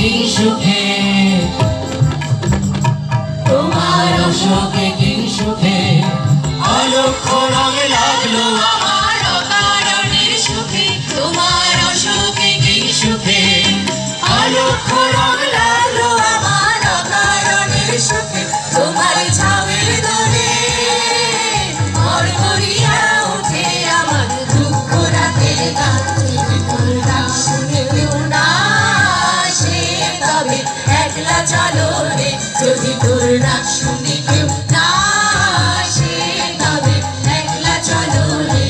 কি সুখে, তোমার অশোকে কি সুখে, অলক্ষ্য রং লাগলো আমার অকারণের সুখে, তোমার অশোকে কি সুখে, অলক্ষ্য রং লাগলো আমার অকারণের সুখে, তোমার ঝাউয়ের দোলে ভর করিয়া ওঠে আমার দুঃখ রাতের গান, তোর ডাক শুনে কেউ না আসে তবে একলা চলো রে, যদি তোর ডাক শুনে কেউ না আসে তবে একলা চলো রে,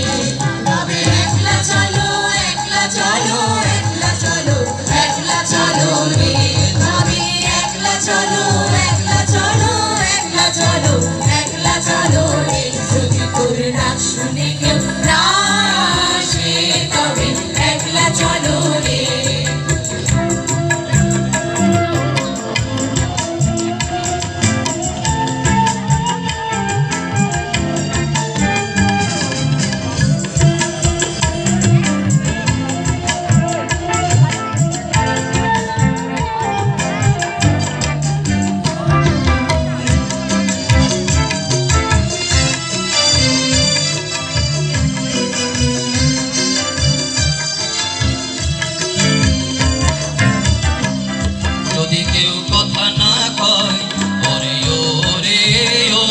তবে একলা চলো, একলা চলো, একলা চলো, একলা চলো রে, তবে একলা চলো, একলা চলো, একলা চলো, একলা চলো রে, যদি তোর ডাক শুনে কেউ না আসে তবে একলা চলো রে। যদি কেউ কথা না কয় ওরে ওরে ও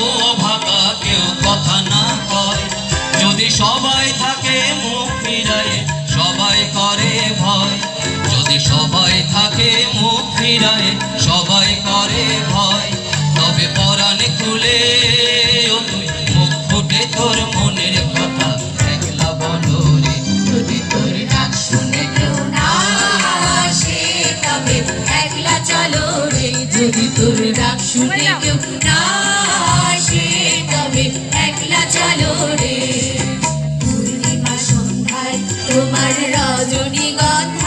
ভাকা, কেউ কথা না কয়, যদি সবাই থাকে মুখ ফিরায় সবাই করে ভয়, যদি সবাই থাকে মুখ ফিরায় সবাই করে ভয়, তবে পরাণ খুলে ও তুই মুখ ফুটে তোর মনের কথা একলা বলো রে, যদি তোর ডাক শুনে কেউ না আসে তবে একলা চলো রে, যদি তোর ডাক শুনে কেউ না আসে তবে একলা চলো রে। পূর্ণিমা সন্ধ্যায় তোমার রজনীগন্ধা